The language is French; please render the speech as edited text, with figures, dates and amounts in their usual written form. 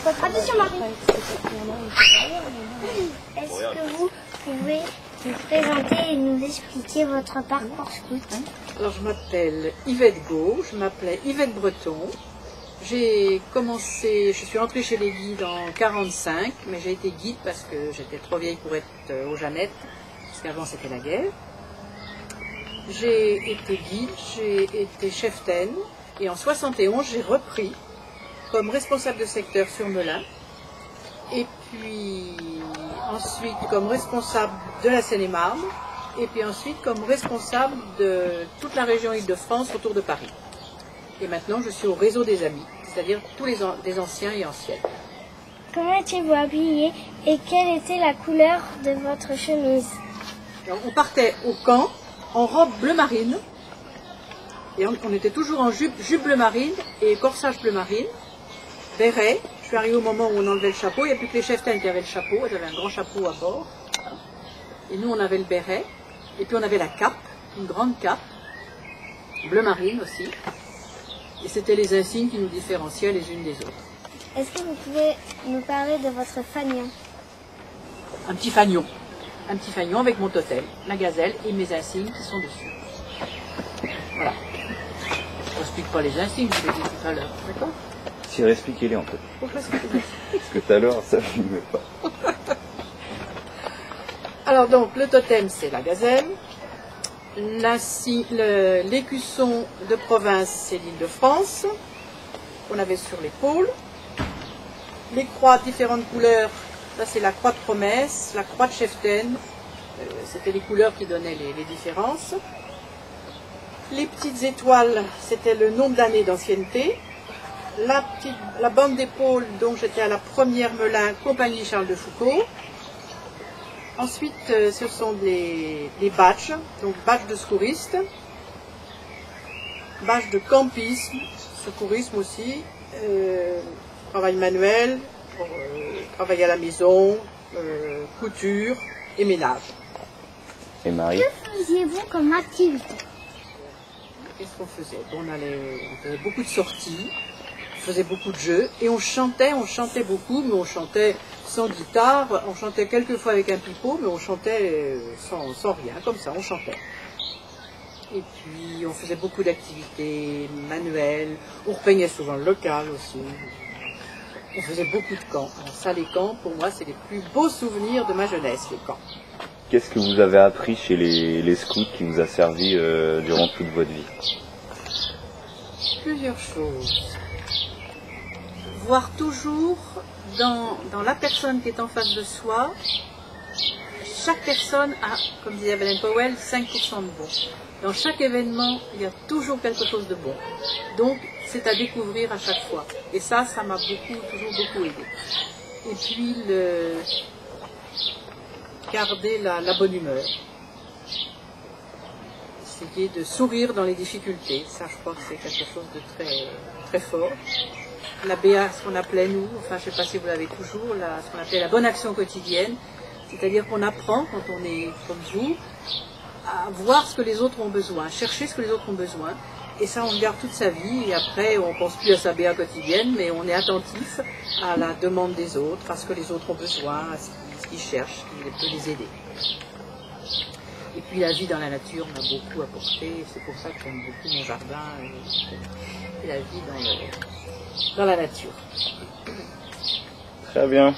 Attention, Marie. Est-ce que vous pouvez nous présenter et nous expliquer votre parcours scout? Alors, je m'appelle Yvette Gau, je m'appelais Yvette Breton. Je suis entrée chez les guides en 1945, mais j'ai été guide parce que j'étais trop vieille pour être aux Jeannettes, parce qu'avant c'était la guerre. J'ai été guide, j'ai été cheftaine, et en 1971 j'ai repris comme responsable de secteur sur Melun, et puis ensuite comme responsable de la Seine-et-Marne, et puis ensuite comme responsable de toute la région Île-de-France autour de Paris. Et maintenant je suis au réseau des amis, c'est-à-dire tous les anciens et anciennes. Comment étiez-vous habillée et quelle était la couleur de votre chemise? Alors, on partait au camp en robe bleu marine, et on était toujours en jupe bleu marine et corsage bleu marine, béret. Je suis arrivée au moment où on enlevait le chapeau, il n'y a plus que les cheftaines qui avaient le chapeau, elles avaient un grand chapeau à bord, et nous on avait le béret, et puis on avait la cape, une grande cape, bleu marine aussi, et c'était les insignes qui nous différenciaient les unes des autres. Est-ce que vous pouvez nous parler de votre fanion? Un petit fanion avec mon totem, la gazelle et mes insignes qui sont dessus. Voilà. Je n'explique pas les insignes, je l'ai dit tout à l'heure, d'accord? Si, expliquez-les en fait. Pourquoi expliquer? Parce que tout à l'heure, ça je ne veux pas. Alors donc, le totem c'est la gazelle, l'écusson de province c'est l'Île-de-France, qu'on avait sur l'épaule, les croix de différentes couleurs, ça c'est la croix de promesse, la croix de cheftaine, c'était les couleurs qui donnaient les différences. Les petites étoiles, c'était le nombre d'années d'ancienneté. La bande d'épaule, donc j'étais à la première Melun, compagnie Charles de Foucauld. Ensuite, ce sont les badges, donc badge de secouriste, badge de campisme, secourisme aussi, travail manuel, travail à la maison, couture et ménage. Et Marie? Que faisiez-vous comme activité? Qu'est-ce qu'on faisait? On faisait beaucoup de sorties, on faisait beaucoup de jeux et on chantait beaucoup, mais on chantait sans guitare, on chantait quelquefois avec un pipeau, mais on chantait sans rien, comme ça, on chantait. Et puis on faisait beaucoup d'activités manuelles, on repeignait souvent le local aussi. On faisait beaucoup de camps. Alors ça, les camps, pour moi, c'est les plus beaux souvenirs de ma jeunesse, les camps. Qu'est-ce que vous avez appris chez les scouts qui vous a servi durant toute votre vie? Plusieurs choses. Voir toujours dans la personne qui est en face de soi, chaque personne a, comme disait Baden Powell, 5% de bon. Dans chaque événement, il y a toujours quelque chose de bon. Donc, c'est à découvrir à chaque fois. Et ça m'a toujours beaucoup aidé. Et puis, garder la bonne humeur. Essayer de sourire dans les difficultés. Ça, je crois que c'est quelque chose de très, très fort. La BA, ce qu'on appelait nous, enfin, je ne sais pas si vous l'avez toujours, ce qu'on appelait la bonne action quotidienne. C'est-à-dire qu'on apprend, quand on est comme vous, à voir ce que les autres ont besoin, chercher ce que les autres ont besoin. Et ça, on le garde toute sa vie. Et après, on ne pense plus à sa BA quotidienne, mais on est attentif à la demande des autres, à ce que les autres ont besoin, à ce qu'ils cherchent, ce qui peut les aider. Et puis la vie dans la nature m'a beaucoup apporté. C'est pour ça que j'aime beaucoup mon jardin et la vie dans la nature. Très bien.